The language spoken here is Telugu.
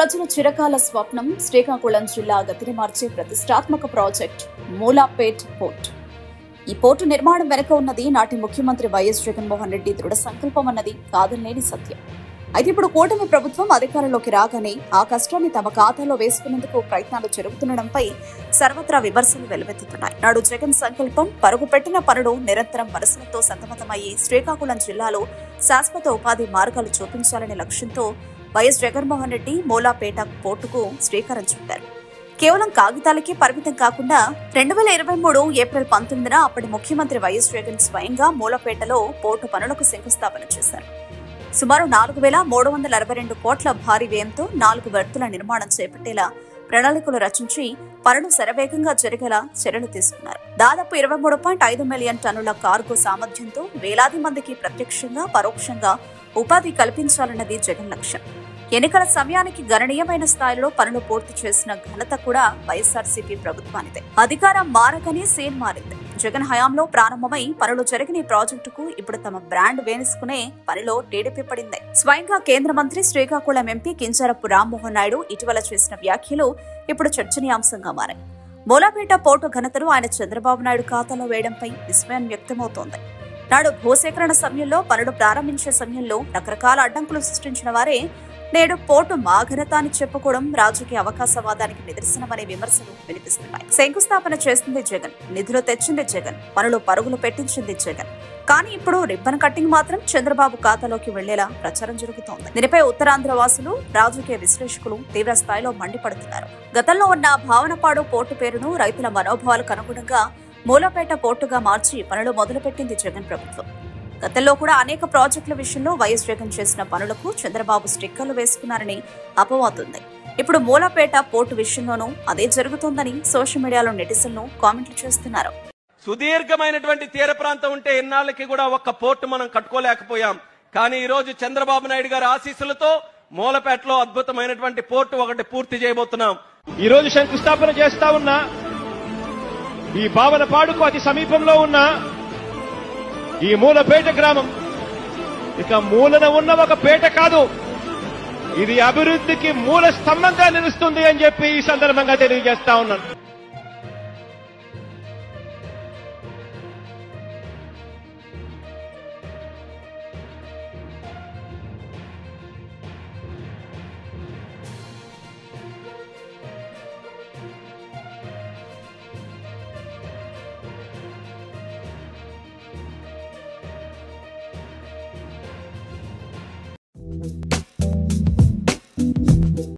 ప్రజల చిరకాల స్వప్నం శ్రీకాకుళం జిల్లా గతిని మార్చే ప్రతిష్టాత్మక ప్రాజెక్ట్ మూలాపేట్ పోర్ట్. ఈ పోర్టు నిర్మాణం వెనుక ఉన్నది నాటి ముఖ్యమంత్రి వైఎస్ జగన్మోహన్ రెడ్డి దృఢ సంకల్పం అన్నది కాదనలేని సత్యం. అయితే ఇప్పుడు కూటమి ప్రభుత్వం అధికారంలోకి రాగానే ఆ కష్టాన్ని తమ ఖాతాలో వేసుకునేందుకు ప్రయత్నాలు జరుగుతుండడంపై సర్వత్రా విమర్శలు వెల్లువెత్తుతున్నాయి. నాడు జగన్ సంకల్పం పరుగుపెట్టిన పనులు నిరంతరం వరుసలతో సతమతమయ్యి శ్రీకాకుళం జిల్లాలో శాశ్వత ఉపాధి మార్గాలు చూపించాలనే లక్ష్యంతో వైఎస్ జగన్మోహన్ రెడ్డి మూలాపేట పోర్టుకు శ్రీకారం చుట్టారు. కేవలం కాగితాలకే పరిమితం కాకుండా 2023 ఏప్రిల్ 19న అప్పటి ముఖ్యమంత్రి వైఎస్ జగన్ స్వయంగా మూలాపేటలో పోర్టు పనులకు శంకుస్థాపన చేశారు. సుమారు 4,362 కోట్ల భారీ వ్యయంతో 4 బెర్తుల నిర్మాణం చేపట్టేలా ప్రణాళికలు రచించి పనులు శరవేగంగా జరిగేలా చర్యలు తీసుకున్నారు. దాదాపు 23.5 మిలియన్ టన్నుల కార్గో సామర్థ్యంతో వేలాది మందికి ప్రత్యక్షంగా పరోక్షంగా ఉపాధి కల్పించాలన్నది జగన్ లక్ష్యం. ఎన్నికల సమయానికి గణనీయమైన స్థాయిలో పనులు పూర్తి చేసిన ఘనత కూడా వైఎస్ఆర్సీపీ ప్రభుత్వానిదే. అధికారం మారగానే సీన్ మారింది. జగన్ హయాంలో ప్రారంభమై పనులు జరిగిన ఈ ప్రాజెక్టుకు ఇప్పుడు తమ బ్రాండ్ వేసుకునే పనిలో టీడీపీ పడింది. స్వయంగా కేంద్ర మంత్రి శ్రీకాకుళం ఎంపీ కింజరపు రామ్మోహన్ నాయుడు ఇటీవల చేసిన వ్యాఖ్యలు ఇప్పుడు చర్చనీయాంశంగా మారాయి. మూలాపేట పోర్టు ఘనతను ఆయన చంద్రబాబు నాయుడు ఖాతాలో వేయడంపై విస్మయం వ్యక్తమవుతోంది. నాడు భూసేకరణ సమయంలో పనులు ప్రారంభించే సమయంలో రకరకాల అడ్డంకులు సృష్టించిన వారే నేడు పోర్టు మా ఘనత అని చెప్పుకోవడం రాజకీయ అవకాశవాదానికి నిదర్శనమనే విమర్శలు వినిపిస్తున్నాయి. శంకుస్థాపన చేస్తుంది జగన్, నిధులు తెచ్చింది జగన్, పనులు పరుగులు పెట్టించింది జగన్. కానీ ఇప్పుడు రిబ్బన్ కట్టింగ్ మాత్రం చంద్రబాబు ఖాతాలోకి వెళ్లేలా ప్రచారం జరుగుతోంది. దీనిపై ఉత్తరాంధ్ర వాసులు, రాజకీయ విశ్లేషకులు తీవ్ర స్థాయిలో మండిపడుతున్నారు. గతంలో ఉన్న భావనపాడు పోర్టు పేరును రైతుల మనోభావాలకు అనుగుణంగా మూలాపేట పోర్టుగా మార్చి పనులు మొదలుపెట్టింది జగన్ ప్రభుత్వం. గతంలో కూడా అనేక ప్రాజెక్టుల విషయంలో వైఎస్ జగన్ చేసిన పనులకు చంద్రబాబు స్టిక్కర్లు వేసుకున్నారని అపవాదుంది. ఇప్పుడు మూలాపేట పోర్టు విషయంలోనూ అదే జరుగుతోందని సోషల్ మీడియాలో నెటిజన్లు కామెంట్లు చేస్తున్నారు. సుదీర్ఘమైనటువంటి తీర ప్రాంతం ఉంటే ఎన్నాళ్ళకి కూడా ఒక్క పోర్టు మనం కట్టుకోలేకపోయాం. కానీ ఈ రోజు చంద్రబాబు నాయుడు గారి ఆశీస్సులతో మూలాపేటలో అద్భుతమైనటువంటి పోర్టు ఒకటి పూర్తి చేయబోతున్నాం. ఈ రోజు శంకుస్థాపన చేస్తా ఉన్నా ఈ భావనపాడుకు అతి సమీపంలో ఉన్న ఈ మూలపేట గ్రామం ఇక మూలన ఉన్న ఒక పేట కాదు, ఇది అభివృద్ధికి మూల స్తంభంగా నిలుస్తుంది అని చెప్పి ఈ సందర్భంగా తెలియజేస్తా ఉన్నాను.